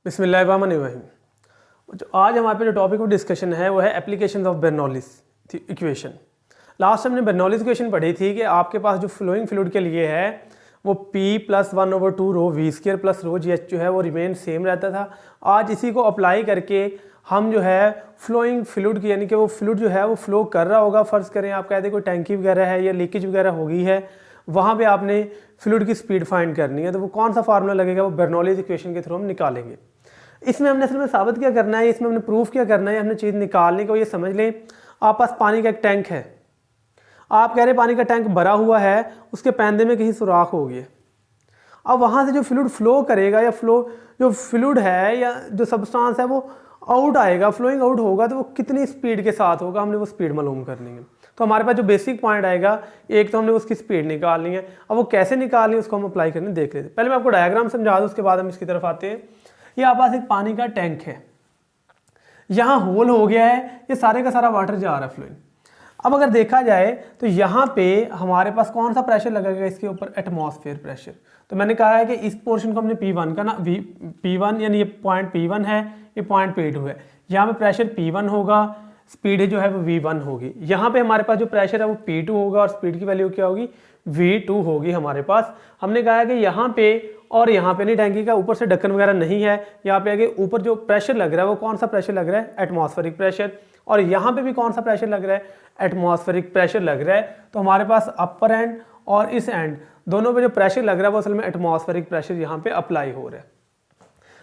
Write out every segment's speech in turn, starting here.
बिस्मिल्लाहिर्रहमानिर्रहीम। जो आज हमारे पे जो टॉपिक ऑफ डिस्कशन है वो है application of Bernoulli's equation. Last हमने बर्नौलीज इक्वेशन पढ़ी थी कि आपके पास जो फ्लोइंग फ्लूइड के लिए है वो P + 1/2 rho V square plus rho g h जो है वो रिमेन सेम रहता था। आज इसी को अप्लाई करके हम जो है फ्लोइंग फ्लूइड की यानी कि वो फ्लूइड जो है वो फ्लो कर रहा होगा, फ़र्ज़ करें आप कहते कोई टैंकी वगैरह है या लीकेज वगैरह हो गई है, वहाँ पे आपने फ्लूइड की स्पीड फाइंड करनी है, तो वो कौन सा फार्मूला लगेगा वो बर्नौलीज इक्वेशन के थ्रू हम निकालेंगे। इसमें हमने असल में साबित क्या करना है, इसमें हमने प्रूफ क्या करना है, हमने चीज़ निकालने को ये समझ लें। आप पास पानी का एक टैंक है, आप कह रहे पानी का टैंक भरा हुआ है, उसके पैंदे में कहीं सुराख हो गया। अब वहाँ से जो फ्लूइड फ्लो करेगा या जो फ्लूइड है या जो सब्सटेंस है वो आउट आएगा, फ्लोइंग आउट होगा, तो वो कितनी स्पीड के साथ होगा, हमने वो स्पीड मालूम करनी है। तो हमारे पास जो बेसिक पॉइंट आएगा, एक तो हमने उसकी स्पीड निकालनी है। अब वो कैसे निकालनी है उसको हम अप्लाई करने देख लेते हैं। पहले मैं आपको डायग्राम समझा दूँ, उसके बाद हम इसकी तरफ आते हैं। ये आप पास एक पानी का टैंक है, यहाँ होल हो गया है, ये सारे का सारा वाटर जा रहा है फ्लोइंग। अब अगर देखा जाए तो यहाँ पे हमारे पास कौन सा प्रेशर लगेगा इसके ऊपर, एटमॉस्फेयर प्रेशर। तो मैंने कहा है कि इस पोर्शन को हमने P1 का ना P1 यानी ये पॉइंट P1 है, ये पॉइंट P2 है। यहाँ पे प्रेशर P1 होगा, स्पीड जो है वो V1 होगी। यहाँ पे हमारे पास जो प्रेशर है वो P2 होगा और स्पीड की वैल्यू क्या होगी, V2 होगी हमारे पास। हमने कहा है कि यहाँ पे और यहाँ पे नहीं, टैंकी का ऊपर से ढक्कन वगैरह नहीं है, यहाँ पे आगे ऊपर जो प्रेशर लग रहा है वो कौन सा प्रेशर लग रहा है, एटमॉस्फेरिक प्रेशर। और यहाँ पे भी कौन सा प्रेशर लग रहा है, एटमॉस्फेरिक प्रेशर लग रहा है। तो हमारे पास अपर एंड और इस एंड दोनों पे जो प्रेशर लग रहा है वो असल में एटमॉस्फेरिक प्रेशर यहाँ पे अप्लाई हो रहा है।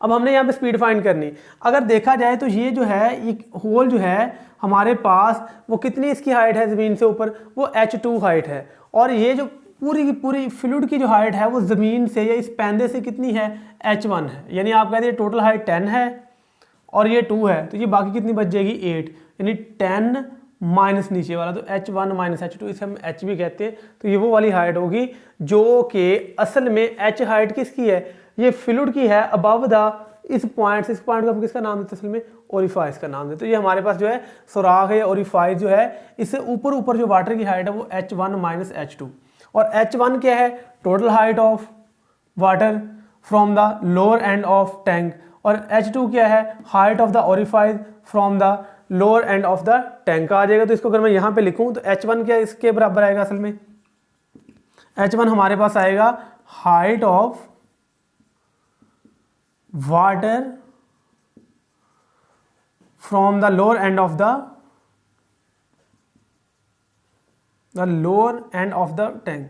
अब हमने यहाँ पे स्पीड फाइंड करनी। अगर देखा जाए तो ये जो है ये होल जो है हमारे पास वो कितनी इसकी हाइट है ज़मीन से ऊपर, वो H2 हाइट है। और ये जो पूरी की पूरी फ्लूइड की जो हाइट है वो ज़मीन से या इस पैंदे से कितनी है, H1 है। यानी आप कहते हैं टोटल हाइट 10 है और ये 2 है, तो ये बाकी कितनी बच जाएगी, 8। यानी 10 माइनस नीचे वाला, तो H1 माइनस H2, इसे हम H भी कहते हैं। तो ये वो वाली हाइट होगी जो कि असल में H हाइट किसकी है, ये फ्लूइड की है अबव द इस पॉइंट को हम किसका नाम देते हैं, असल में ओरिफाइस का नाम देते हैं। तो ये हमारे पास जो है सुराख है, ओरिफाइस जो है, इससे ऊपर जो वाटर की हाइट है वो H1 माइनस H2। और H1 क्या है, total height of water from the lower end of tank, और H2 क्या है, height of the orifice from the lower end of the tank आ जाएगा। तो इसको अगर मैं यहाँ पे लिखूँ तो H1 क्या इसके बराबर आएगा, असल में H1 हमारे पास आएगा height of water from the lower end of the tank.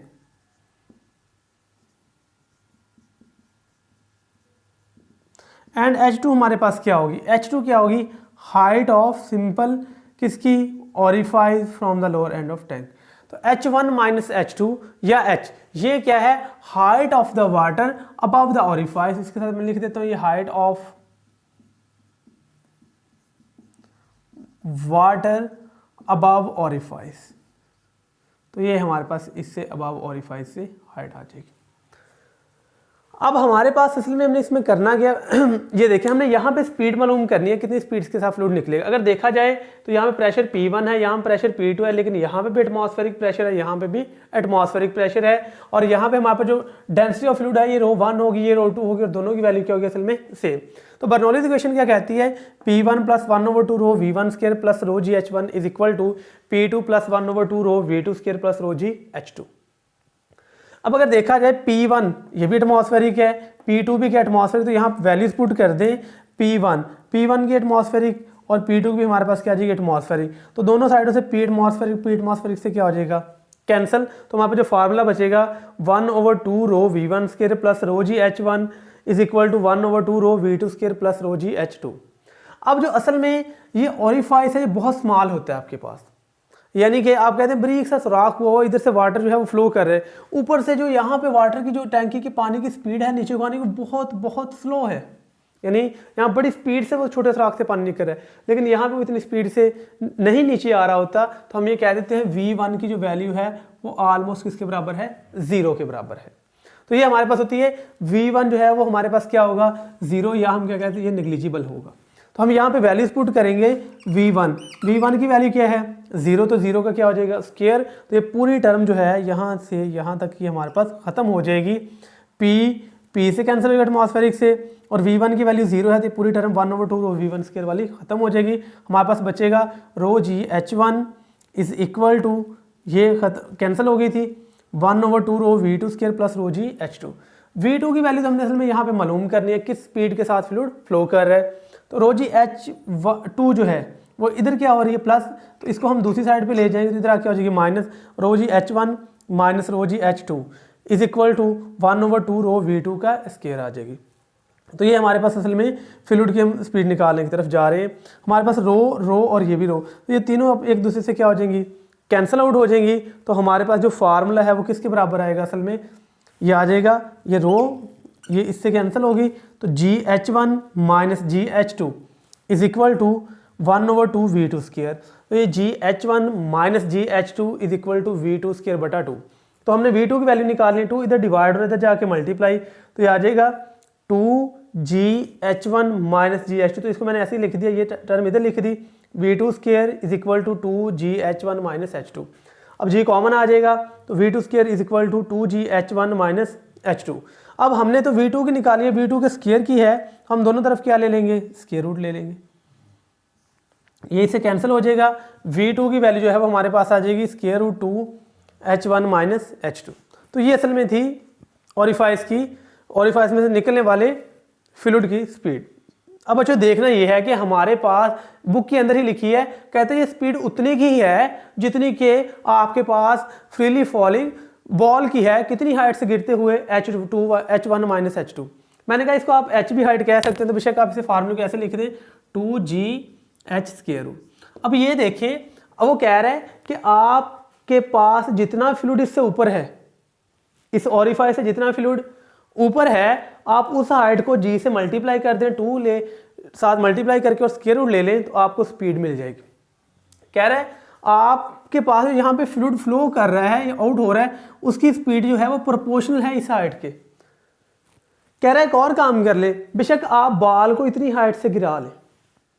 And H2 हमारे पास क्या होगी, H2 क्या होगी, हाइट ऑफ सिंपल किसकी, orifice from the lower end of tank. तो H1 माइनस H2 या H ये क्या है, height of the water above the orifice. इसके साथ मैं लिख देता हूं ये height of water above orifice. तो ये हमारे पास इससे अबव ओरिफाइस से हाइट आ जाएगी। अब हमारे पास असल में हमने इसमें करना क्या ये देखिए, हमने यहाँ पे स्पीड मालूम करनी है, कितनी स्पीड के साथ फ्लूइड निकलेगा। अगर देखा जाए तो यहाँ पे प्रेशर P1 है, यहाँ पे प्रेशर P2 है, लेकिन यहाँ पे भी एटमॉस्फेरिक प्रेशर है, यहाँ पे भी एटमॉस्फेरिक प्रेशर है। और यहाँ पे हमारे पास जो डेंसिटी ऑफ फ्लूइड है ये ρ1 होगी, ये ρ2 होगी, और दोनों की वैल्यू क्या होगी असल में सेम। तो बर्नौलीज इक्वेशन क्या कहती है, P1 + 1/2 rho V1 square plus rho g H1 is equal to P2 + 1/2 rho V2 square plus rho g H2। अब अगर देखा जाए P1 ये भी एटमॉस्फेरिक है, P2 भी क्या एटमॉस्फेरिक, तो यहाँ वैल्यूज पुट कर दें, P1 की एटमॉस्फेरिक और P2 भी हमारे पास क्या आ जाएगी, एटमॉस्फेरिक। तो दोनों साइडों से P एटमॉस्फेरिक से क्या हो जाएगा, कैंसिल। तो हमारे पास जो फार्मूला बचेगा 1/2 rho V1 square plus rho g H1 is equal to 1/2 rho V2 square plus rho g H2। अब जो असल में ये ओरिफाइस है ये बहुत स्मॉल होता है आपके पास, यानी कि आप कहते हैं बारीक सा सुराख हुआ हो, इधर से वाटर जो है वो फ्लो कर रहे हैं, ऊपर से जो यहाँ पे वाटर की जो टैंकी की पानी की स्पीड है नीचे को आने की बहुत बहुत स्लो है। यानी यहाँ बड़ी स्पीड से वो छोटे सुराख से पानी निकल रहा है, लेकिन यहाँ पे वो इतनी स्पीड से नहीं नीचे आ रहा होता। तो हम ये कह देते हैं V1 की जो वैल्यू है वो ऑलमोस्ट किसके बराबर है, 0 के बराबर है। तो ये हमारे पास होती है V1 जो है वो हमारे पास क्या होगा, 0, या हम क्या कहते हैं ये निग्लिजिबल होगा। तो हम यहाँ पे वैल्यूज पुट करेंगे, V1 की वैल्यू क्या है 0, तो 0 का क्या हो जाएगा स्क्वायर। तो ये पूरी टर्म जो है यहाँ से यहाँ तक की हमारे पास ख़त्म हो जाएगी। P से कैंसिल होगा एटमॉस्फेरिक से, और V1 की वैल्यू 0 है तो पूरी टर्म 1/2 रो V1 स्क्वायर वाली खत्म हो जाएगी। हमारे पास बचेगा रो GH1 इज इक्वल टू, ये कैंसिल हो गई थी, 1/2 रो V2 स्क्वायर प्लस रो GH2। V2 की वैल्यू तो हमने असल में यहाँ पे मालूम करनी है किस स्पीड के साथ फ्लूइड फ्लो कर रहा है। तो रो GH2 जो है वो इधर क्या हो रही है प्लस, तो इसको हम दूसरी साइड पे ले जाएंगे तो इधर क्या हो जाएगी minus, rho GH1 minus rho GH2 is equal to 1/2 rho V2 का स्क्वायर आ जाएगी। तो ये हमारे पास असल में फ्लूइड की हम स्पीड निकालने की तरफ जा रहे हैं। हमारे पास रो और ये भी रो, तो ये तीनों अब एक दूसरे से क्या हो जाएंगी, कैंसिल आउट हो जाएंगी। तो हमारे पास जो फार्मूला है वो किसके बराबर आएगा, असल में ये आ जाएगा, ये रो ये इससे कैंसिल होगी, तो GH1 minus GH2 is equal to 1/2 V2 square. तो ये GH1 minus GH2 is equal to V2 square बटा 2। तो हमने V2 की वैल्यू निकालनी है, 2 इधर डिवाइड हो रहा था जाके मल्टीप्लाई, तो ये आ जाएगा 2GH1 माइनस GH2। तो इसको मैंने ऐसे ही लिख दिया, ये टर्म इधर लिख दी, V2 square is equal to 2GH1 minus H2। अब G कॉमन आ जाएगा, तो V2 square is equal to 2GH1 minus H2। अब हमने तो V2 की निकाली है, V2 के स्क्वायर की है, हम दोनों तरफ क्या ले लेंगे, स्क्वायर रूट ले लेंगे, ये इससे कैंसिल हो जाएगा। V2 की वैल्यू जो है वो हमारे पास आ जाएगी square root 2H1 minus H2। तो ये असल में थी ओरिफाइस की, ओरिफाइस में से निकलने वाले फ्लूइड की स्पीड। अब बच्चों देखना ये है कि हमारे पास बुक के अंदर ही लिखी है, कहते हैं ये स्पीड उतनी की ही है जितनी के आपके पास फ्रीली फॉलिंग बॉल की है, कितनी हाइट से गिरते हुए H1 माइनस H2। मैंने कहा इसको आप H भी हाइट कह सकते हैं, तो बेशक आप इसे फार्मूले को ऐसे लिख दें 2GH स्क्वायर रूट। अब ये देखें, अब वो कह रहा है कि आपके पास जितना फ्लूइड इससे ऊपर है, इस ओरिफाइस से जितना फ्लूइड ऊपर है, आप उस हाइट को G से मल्टीप्लाई कर दें, 2 ले साथ मल्टीप्लाई करके और स्क्वायर रूट ले लें, तो आपको स्पीड मिल जाएगी। कह रहा है आपके पास यहाँ पे फ्लूइड फ्लो कर रहा है या आउट हो रहा है, उसकी स्पीड जो है वो प्रोपोर्शनल है इस हाइट के। कह रहा है एक और काम कर ले, बेशक आप बॉल को इतनी हाइट से गिरा लें,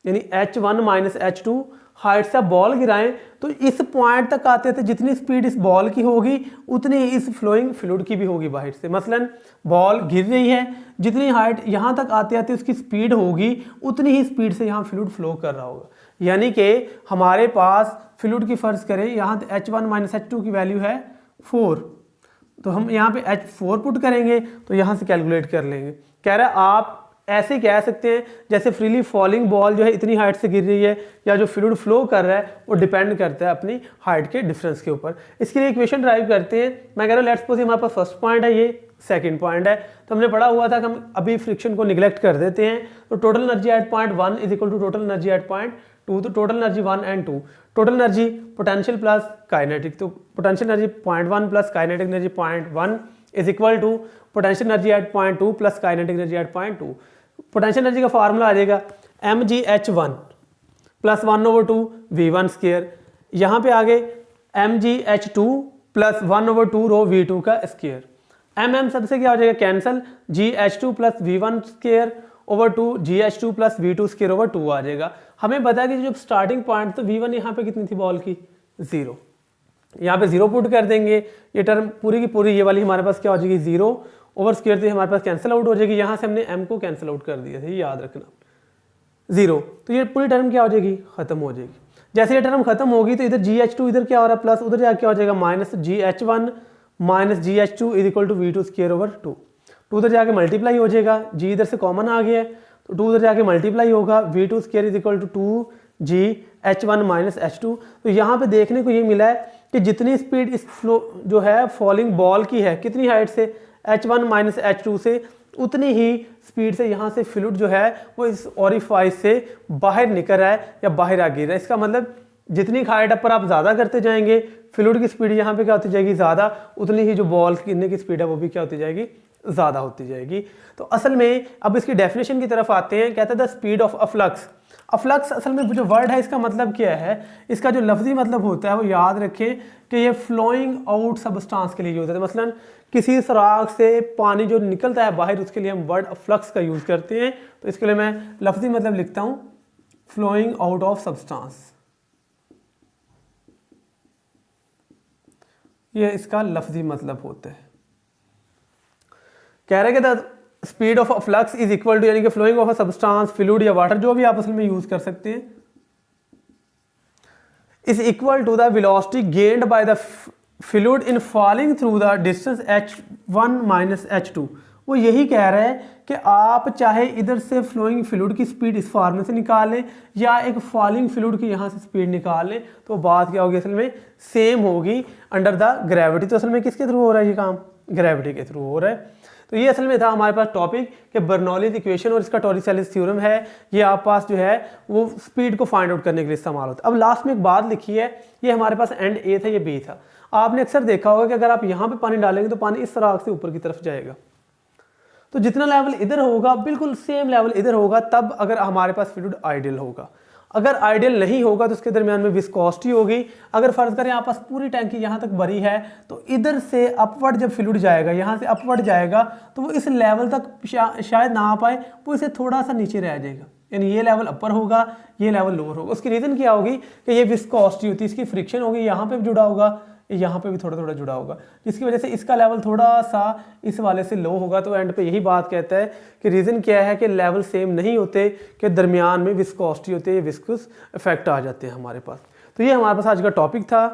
यानी H1 माइनस H2 हाइट से आप बॉल गिराएं, तो इस पॉइंट तक आते थे जितनी स्पीड इस बॉल की होगी उतनी ही इस फ्लोइंग फ्लूइड की भी होगी बाहर से। मसलन बॉल गिर रही है, जितनी हाइट यहाँ तक आते आते उसकी स्पीड होगी उतनी ही स्पीड से यहाँ फ्लूइड फ्लो कर रहा होगा। यानी कि हमारे पास फ्लूइड की फर्ज करें, यहाँ H1 माइनस H2 की वैल्यू है 4, तो हम यहाँ पे H4 पुट करेंगे तो यहाँ से कैलकुलेट कर लेंगे। कह रहा है आप ऐसे कह सकते हैं जैसे फ्रीली फॉलिंग बॉल जो है इतनी हाइट से गिर रही है, या जो फ्लूइड फ्लो कर रहा है वो डिपेंड करता है अपनी हाइट के डिफरेंस के ऊपर। इसके लिए इक्वेशन ड्राइव करते हैं। मैं कह रहा हूँ लेट्स सपोज हमारे पास फर्स्ट पॉइंट है, ये सेकंड पॉइंट है, तो हमने पढ़ा हुआ था कि हम अभी फ्रिक्शन को निगलेक्ट कर देते हैं। तो total energy at point 1 is equal to total energy at point 2, तो total energy 1 and 2, total energy potential plus kinetic, तो potential energy point 1 plus kinetic energy point 1 is equal to potential energy at point 2 plus kinetic energy at point 2। Potential energy का formula आ जाएगा mgh1 plus 1/2 v1 square, यहाँ पे आगे mgh2 plus 1/2 rho v2 का square. mm सबसे क्या हो जाएगा cancel, gh2 plus v1 square over 2 gh2 plus v2 square over 2 आ जाएगा। हमें पता है कि जब स्टार्टिंग पॉइंट, तो v1 यहाँ पे कितनी थी बॉल की 0, यहाँ पे 0 पुट कर देंगे, ये टर्म पूरी की पूरी ये वाली हमारे पास क्या हो जाएगी 0 ओवर स्क्वायर थी, हमारे पास कैंसिल आउट हो जाएगी। यहाँ से हमने m को कैंसिल आउट कर दिया था, ये याद रखना 0, तो ये पूरी टर्म क्या हो जाएगी खत्म हो जाएगी। जैसे ये टर्म खत्म होगी तो इधर GH2 इधर क्या हो रहा है प्लस, उधर जाके क्या हो जाएगा minus, GH1 minus GH2 is equal to V2 square over 2, 2 उधर जाके मल्टीप्लाई हो जाएगा, G इधर से कॉमन आ गया है तो 2 उधर जाके मल्टीप्लाई होगा, V2 square is equal to 2GH1 minus H2। तो यहाँ पे देखने को ये मिला है कि जितनी स्पीड इस फ्लो जो है फॉलिंग बॉल की है, कितनी हाइट से H1 माइनस H2 से, उतनी ही स्पीड से यहाँ से फ्लूइड जो है वो इस ओरिफाइस से बाहर निकल रहा है या बाहर आ गिर रहा है। इसका मतलब जितनी हाइट पर आप ज़्यादा करते जाएंगे, फ्लूइड की स्पीड यहाँ पे क्या होती जाएगी ज़्यादा, उतनी ही जो बॉल गिरने की स्पीड है वो भी क्या होती जाएगी ज़्यादा होती जाएगी। तो असल में अब इसकी डेफिनेशन की तरफ आते हैं। कहता है the speed of a flux. Flux असल में जो वर्ड है इसका मतलब क्या है, इसका जो लफ्जी मतलब होता है वो याद रखें कि ये फ्लोइंग आउट सबस्टांस के लिए यूज होता है। मसलन किसी सुराख से पानी जो निकलता है बाहर, उसके लिए हम वर्ड फ्लक्स का यूज करते हैं। तो इसके लिए मैं लफ्जी मतलब लिखता हूँ फ्लोइंग आउट ऑफ सबस्टांस, ये इसका लफ्जी मतलब होता है। कह रहे कि speed of flux is equal to, यानी कि flowing of a substance, fluid या वाटर, जो भी आप असल में यूज कर सकते हैं, is equal to the velocity gained by the fluid in falling through the distance h1 minus h2। वो यही कह रहा है कि आप चाहे इधर से फ्लोइंग फ्लूइड की स्पीड इस फार्मूले से निकाल लें या एक फॉलिंग फ्लूइड की यहाँ से स्पीड निकाल लें, तो बात क्या होगी असल में सेम होगी अंडर द ग्रेविटी। तो असल में किसके थ्रू हो रहा है ये काम? ग्रेविटी के थ्रू हो रहा है। तो ये असल में था हमारे पास टॉपिक कि बर्नौलीज इक्वेशन और इसका टॉरिसेलिस थ्योरम है, ये आप पास जो है वो स्पीड को फाइंड आउट करने के लिए इस्तेमाल होता है। अब लास्ट में एक बात लिखी है, ये हमारे पास एंड ए था, ये बी था। आपने अक्सर देखा होगा कि अगर आप यहाँ पे पानी डालेंगे तो पानी इस तरह से ऊपर की तरफ जाएगा, तो जितना लेवल इधर होगा बिल्कुल सेम लेवल इधर होगा, तब अगर हमारे पास फ्लूइड आइडियल होगा। अगर आइडियल नहीं होगा तो उसके दरमियान में विस्कोसिटी होगी। अगर फर्ज करें आप पास पूरी टैंकी यहाँ तक भरी है, तो इधर से अपवर्ड जब फ्लूइड जाएगा, यहाँ से अपवर्ड जाएगा, तो वो इस लेवल तक शायद ना आ पाए, वो इसे थोड़ा सा नीचे रह जाएगा, यानी ये लेवल अपर होगा, ये लेवल लोअर होगा। उसकी रीज़न क्या होगी कि ये विस्कोसिटी होती है, इसकी फ्रिक्शन होगी, यहाँ पे भी जुड़ा होगा, यहाँ पे भी थोड़ा थोड़ा जुड़ा होगा, जिसकी वजह से इसका लेवल थोड़ा सा इस वाले से लो होगा। तो एंड पे यही बात कहता है कि रीज़न क्या है कि लेवल सेम नहीं होते, कि दरमियान में विस्कोसिटी होती है, विस्कस इफेक्ट आ जाते हैं हमारे पास। तो ये हमारे पास आज का टॉपिक था,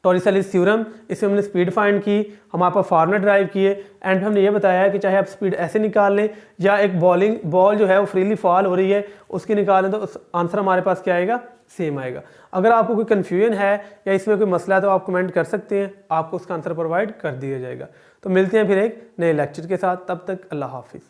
टॉरिसेलिस थ्योरम। इसमें हमने स्पीड फाइंड की, हमारे पास फार्मूला ड्राइव किए, एंड पे हमने ये बताया कि चाहे आप स्पीड ऐसे निकाल लें या एक बॉल जो है वो फ्रीली फॉल हो रही है उसकी निकालें, तो आंसर हमारे पास क्या आएगा? सेम आएगा। अगर आपको कोई कन्फ्यूजन है या इसमें कोई मसला है तो आप कमेंट कर सकते हैं, आपको उसका आंसर प्रोवाइड कर दिया जाएगा। तो मिलते हैं फिर एक नए लेक्चर के साथ, तब तक अल्लाह हाफिज़।